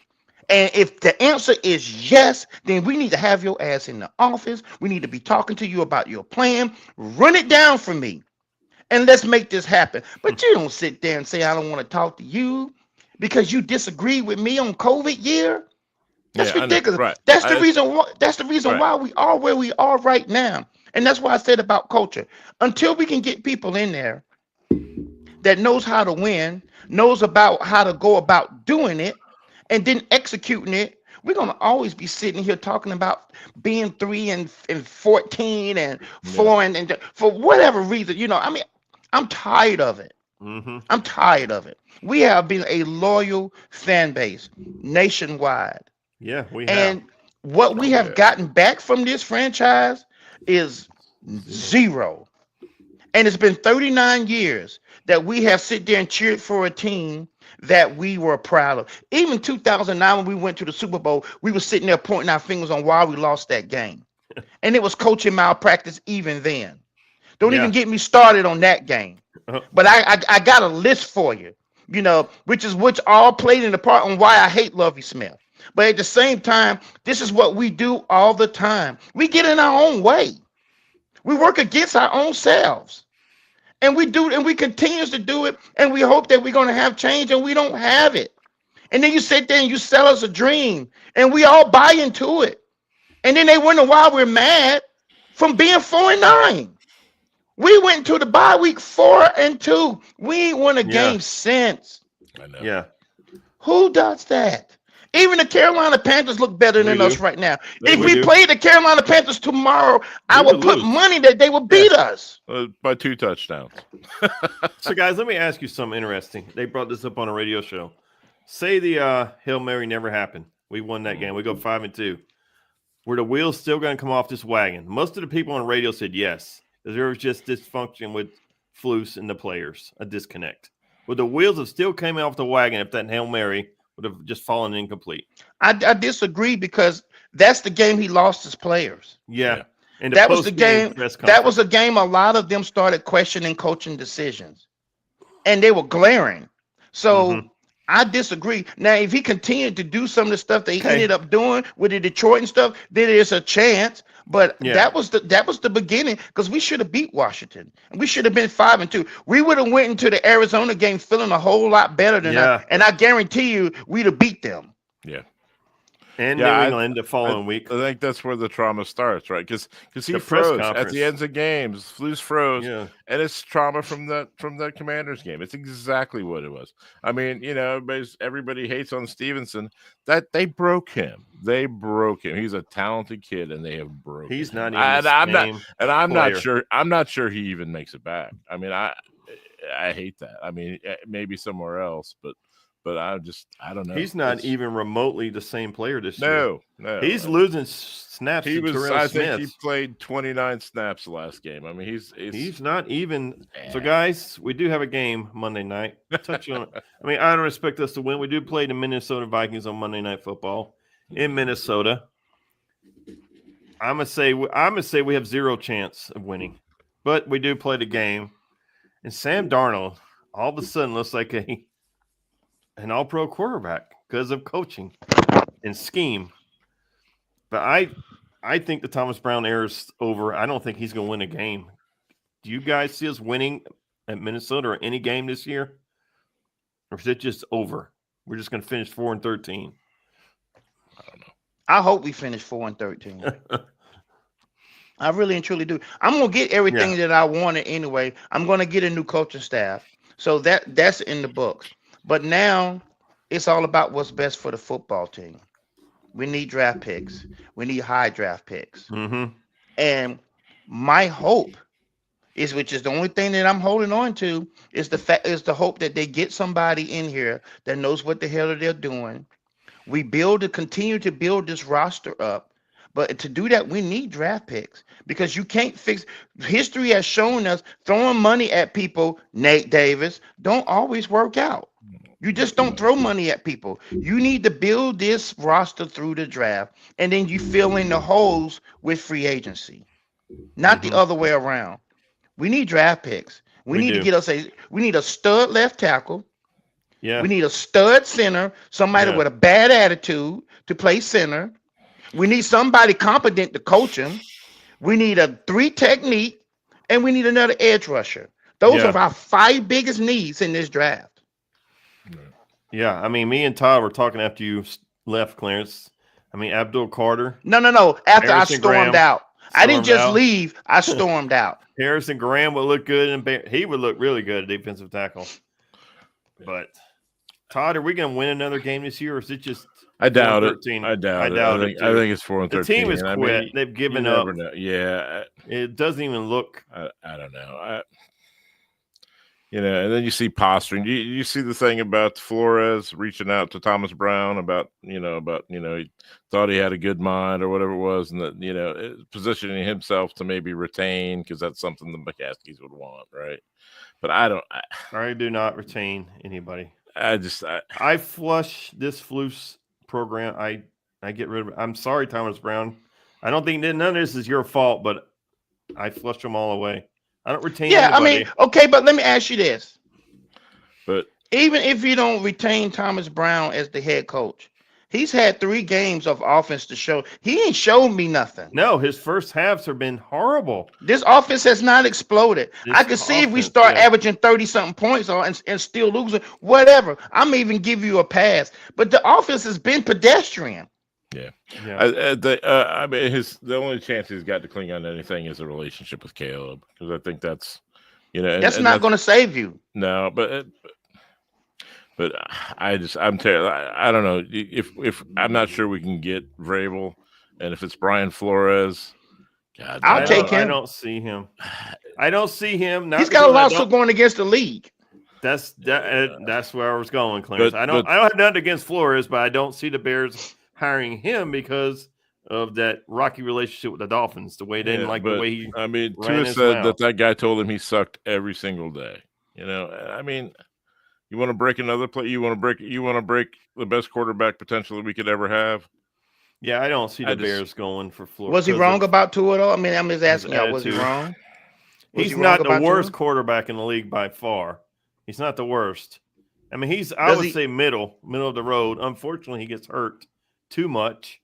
And if the answer is yes, then we need to have your ass in the office. We need to be talking to you about your plan. Run it down for me. And let's make this happen. But you don't sit there and say, I don't want to talk to you because you disagree with me on COVID year. That's ridiculous. Right. That's the reason why. That's the reason why we are where we are right now. And that's why I said about culture. Until we can get people in there that knows how to win, knows about how to go about doing it, and then executing it, we're gonna always be sitting here talking about being 3-14 and 4 and for whatever reason. You know, I mean, I'm tired of it. I'm tired of it. We have been a loyal fan base nationwide. Yeah, we have. And what we have gotten back from this franchise is zero. And it's been 39 years that we have sit there and cheered for a team that we were proud of. Even 2009, when we went to the Super Bowl, we were sitting there pointing our fingers on why we lost that game. And it was coaching malpractice even then. Don't even get me started on that game. But I got a list for you, you know, which all played in the part on why I hate Lovie Smith. But at the same time, this is what we do all the time. We get in our own way. We work against our own selves. And we continue to do it. And we hope that we're going to have change, and we don't have it. And then you sit there and you sell us a dream, and we all buy into it. And then they wonder why we're mad from being 4-9. We went to the bye week 4-2. We ain't won a game since. I know. Yeah. Who does that? Even the Carolina Panthers look better than We us do. right now. Yeah, If we we do. played the Carolina Panthers tomorrow, I We would would put lose. money that they would beat us. By 2 touchdowns. So, guys, let me ask you something interesting. They brought this up on a radio show. Say the Hail Mary never happened. We won that game. We go 5-2. Were the wheels still going to come off this wagon? Most of the people on the radio said yes. There was just dysfunction with Flus and the players, a disconnect. Would the wheels have still came off the wagon if that Hail Mary would have just fallen incomplete? I disagree because that's the game he lost his players. Yeah. And That was the post-game game. press That was conference. a game a lot of them started questioning coaching decisions. And they were glaring. So Mhm. I disagree. Now, if he continued to do some of the stuff that he Okay. ended up doing with the Detroit and stuff, then there's a chance. But Yeah. that was the beginning because we should have beat Washington. And we should have been 5-2. We would have went into the Arizona game feeling a whole lot better than Yeah. that. And I guarantee you we'd have beat them. Yeah. And Yeah, New I- England the following week. I think that's where the trauma starts, right? Because he The press froze at conference. the ends of games. Flus froze, Yeah. and it's trauma from that Commanders game. It's exactly what it was. I mean, everybody hates on Stevenson. That they broke him. They broke him. He's a talented kid, and they have broken. He's him. not even And the I'm not. same And I'm player. not sure. I'm not sure he even makes it back. I mean, I hate that. I mean, maybe somewhere else, but I don't know. He's not It's- even remotely the same player this year. No. He's losing snaps He to was. Terrell I Smith. think he played 29 snaps last game. I mean, He's not even. So, Yeah. guys, we do have a game Monday night. Touch on it. I mean, I don't expect us to win. We do play the Minnesota Vikings on Monday Night Football in Minnesota. I'm gonna say we have zero chance of winning, but we do play the game. And Sam Darnold all of a sudden looks like an All-Pro quarterback because of coaching and scheme. But I think the Thomas Brown era is over. I don't think he's going to win a game. Do you guys see us winning at Minnesota or any game this year? Or is it just over? We're just going to finish 4-13. I hope we finish 4-13. I really and truly do. I'm gonna get everything that I wanted anyway. I'm gonna get a new coaching staff, so that's in the books. But now it's all about what's best for the football team. We need draft picks. We need high draft picks. Mm-hmm. And my hope is, which is the only thing that I'm holding on to, is the hope that they get somebody in here that knows what the hell they're doing. We continue to build this roster up. But to do that, we need draft picks because you can't fix. History has shown us throwing money at people, Nate Davis, don't always work out. You just don't throw money at people. You need to build this roster through the draft, and then you fill in the holes with free agency, not the other way around. We need draft picks. We need to do. get us we need a stud left tackle. Yeah. We need a stud center, somebody Yeah. with a bad attitude to play center. We need somebody competent to coach him. We need a 3 technique, and we need another edge rusher. Those Yeah. are our 5 biggest needs in this draft. Yeah. I mean, me and Todd were talking after you left, Clarence. I mean, Abdul Carter, No. After Harrison I stormed Graham out. I didn't stormed just out. leave. I stormed out. Harrison Graham would look good, and he would look really good at defensive tackle. But Todd, are we going to win another game this year, or is it just? I doubt it. 4-13? I doubt it. doubt I it, think, too. I think it's 4-13. The team has I quit. mean, They've given you up. never know. Yeah, It doesn't even look. I don't know. And then you see posturing. You see the thing about Flores reaching out to Thomas Brown about he thought he had a good mind or whatever it was, and that positioning himself to maybe retain because that's something the McCaskies would want, right? But I do not retain anybody. I I flush this Flus program. I get rid of it. I'm sorry, Thomas Brown. I don't think none of this is your fault, but I flush them all away. I don't retain Yeah, anybody. I mean, okay, but let me ask you this. But Even if you don't retain Thomas Brown as the head coach, he's had 3 games of offense to show. He ain't showed me nothing. No, his first halves have been horrible. This offense has not exploded. This I could see if we offense, start yeah. averaging 30-something points and still losing, whatever. I'm even give you a pass. But the offense has been pedestrian. Yeah. I mean, the only chance he's got to cling on to anything is a relationship with Caleb, because I think that's That's not going to save you. No, but But I'm terrible. I don't know if I'm not sure we can get Vrabel, and if it's Brian Flores, God, I'll take I him. don't see him. I don't see him. Not He's got a because I lawsuit don't- going against the league. That's where I was going, Clarence. But- I don't have nothing against Flores, but I don't see the Bears hiring him because of that rocky relationship with the Dolphins. The way they didn't like the way he. I mean, ran Tua his said mouth. that guy told him he sucked every single day. You know, I mean, you want to break another play? You want to break the best quarterback potential that we could ever have? Yeah, I don't see the I just- Bears going for Flores. Was he wrong about Tua though? I mean, I'm just asking y'all, was he attitude. wrong? Was He's he wrong not the about worst Tua? quarterback in the league by far. He's not the worst. I mean, I Does would he- say middle of the road. Unfortunately, he gets hurt too much.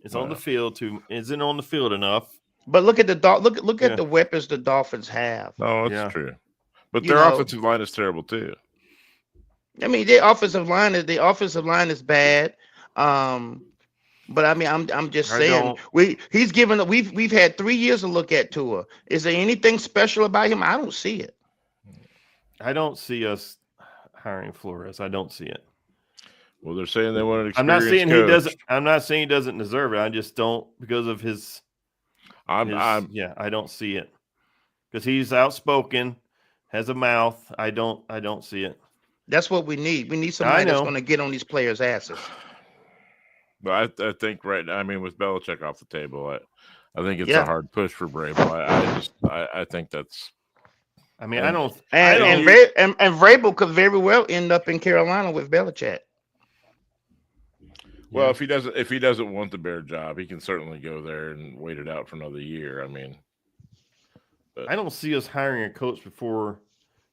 It's on the field isn't on the field enough. But look at the look Yeah. at the weapons the Dolphins have. No, it's Yeah. true. But You their know- offensive line is terrible too. I mean, the offensive line is bad. But I mean, I'm just I saying don't- we've had 3 years to look at Tua. Is there anything special about him? I don't see it. I don't see us hiring Flores. I don't see it. Well, they're saying they want an I'm not saying experienced he doesn't. coach. I'm not saying he doesn't deserve it. I just don't because of his. I'm I don't see it because he's outspoken, has a mouth. I don't see it. That's what we need. We need somebody that's know. going to get on these players' asses. But I think right now, I mean, with Belichick off the table, I think it's Yeah. a hard push for Vrabel. I think that's. I mean, I don't. And Vrabel could very well end up in Carolina with Belichick. Well, if he doesn't want the Bear job, he can certainly go there and wait it out for another year. I mean, I don't see us hiring a coach before.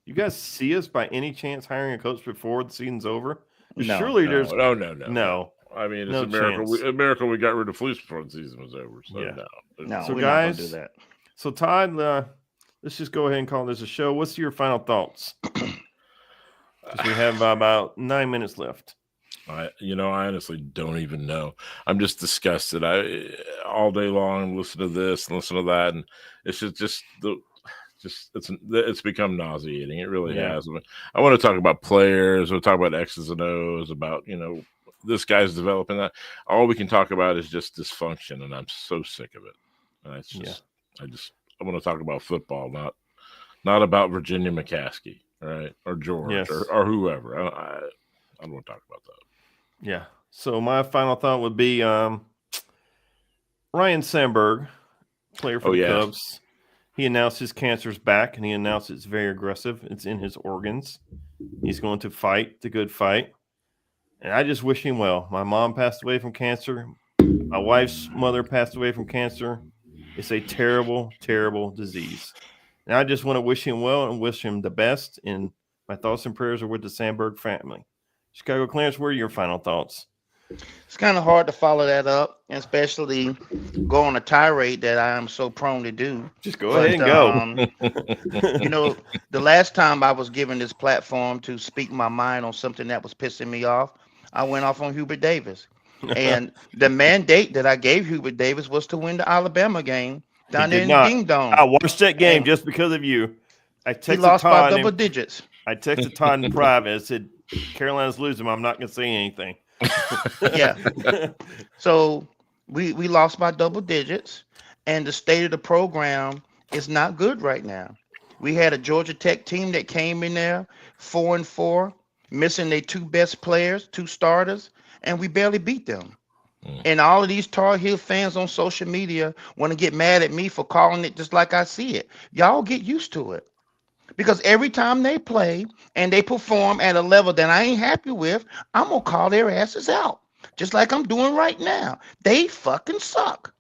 You guys see us by any chance hiring a coach before the season's over? No, Surely there's no. I mean, it's No a miracle. chance. A miracle we got rid of Flus before the season was over. So Yeah. No, So we're guys, not going to do that. So Todd, let's just go ahead and call this a show. What's your final thoughts? 'Cause we have about 9 minutes left. I honestly don't even know. I'm just disgusted. All day long listen to this and listen to that, and it's it's become nauseating. It really Yeah. has. I want to talk about players. We'll talk about X's and O's. About this guy's developing that. All we can talk about is just dysfunction, and I'm so sick of it. And it's just, I want to talk about football, not about Virginia McCaskey, right, or George, Yes. or whoever. I don't want to talk about that. Yeah. So my final thought would be Ryan Sandberg, player for the Cubs. He announced his cancer's back, and he announced it's very aggressive. It's in his organs. He's going to fight the good fight. And I just wish him well. My mom passed away from cancer. My wife's mother passed away from cancer. It's a terrible, terrible disease. And I just want to wish him well and wish him the best. And my thoughts and prayers are with the Sandberg family. Chicago Clarence, what are your final thoughts? It's kind of hard to follow that up, and especially go on a tirade that I am so prone to do. Just go ahead and go. The last time I was given this platform to speak my mind on something that was pissing me off, I went off on Hubert Davis. And the mandate that I gave Hubert Davis was to win the Alabama game down there in the Ding Dome. I watched that game just because of you. I texted He lost by Todd double digits. I texted Todd in private and said, Carolina's losing. I'm not going to say anything. Yeah. So we lost by double digits, and the state of the program is not good right now. We had a Georgia Tech team that came in there 4-4, missing their two best players, two starters, and we barely beat them. And all of these Tar Heel fans on social media want to get mad at me for calling it just like I see it. Y'all get used to it. Because every time they play and they perform at a level that I ain't happy with, I'm going to call their asses out. Just like I'm doing right now. They fucking suck.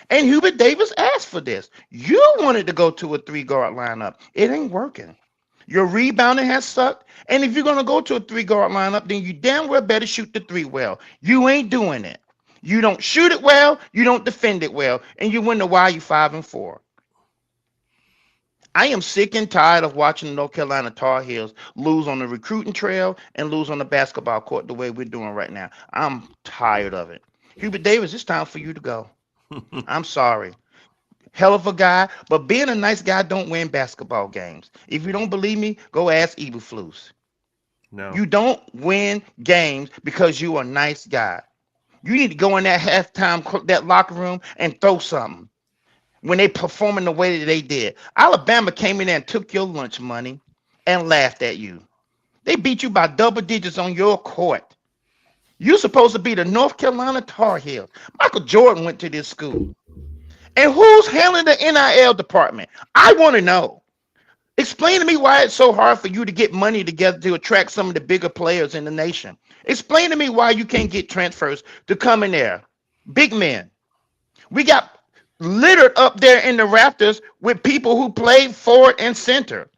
And Hubert Davis asked for this. You wanted to go to a 3-guard lineup. It ain't working. Your rebounding has sucked. And if you're going to go to a 3-guard lineup, then you damn well better shoot the 3 well. You ain't doing it. You don't shoot it well. You don't defend it well. And you wonder why you 5-4. I am sick and tired of watching the North Carolina Tar Heels lose on the recruiting trail and lose on the basketball court the way we're doing right now. I'm tired of it. Hubert Davis, it's time for you to go. I'm sorry. Hell of a guy, but being a nice guy don't win basketball games. If you don't believe me, go ask Eberflus. No. You don't win games because you a nice guy. You need to go in that halftime, that locker room, and throw something. When they performing the way that they did, Alabama came in there and took your lunch money and laughed at you. They beat you by double digits on your court. You're supposed to be the North Carolina Tar Heels. Michael Jordan went to this school. And who's handling the NIL department? I want to know. Explain to me why it's so hard for you to get money together to attract some of the bigger players in the nation. Explain to me why you can't get transfers to come in there. Big men. We got littered up there in the rafters with people who played forward and center.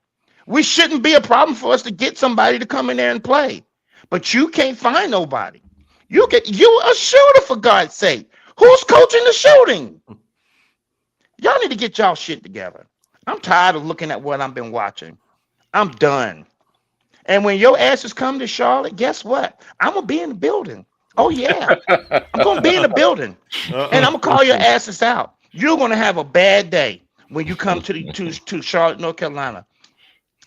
We shouldn't be a problem for us to get somebody to come in there and play. But you can't find nobody. You a shooter, for God's sake. Who's coaching the shooting? Y'all need to get y'all shit together. I'm tired of looking at what I've been watching. I'm done. And when your asses come to Charlotte, guess what? I'm going to be in the building. Oh, yeah. I'm going to be in the building. And I'm going to call your asses out. You're going to have a bad day when you come to Charlotte, North Carolina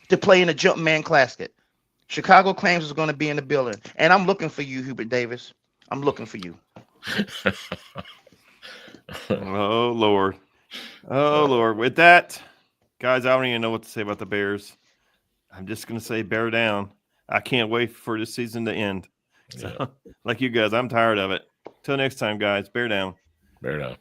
to play in the Jumpman Classic. Chicago Claims is going to be in the building. And I'm looking for you, Hubert Davis. I'm looking for you. Oh, Lord. Oh, Lord. With that, guys, I don't even know what to say about the Bears. I'm just going to say bear down. I can't wait for this season to end. So, like you guys, I'm tired of it. Till next time, guys, bear down. Bear down.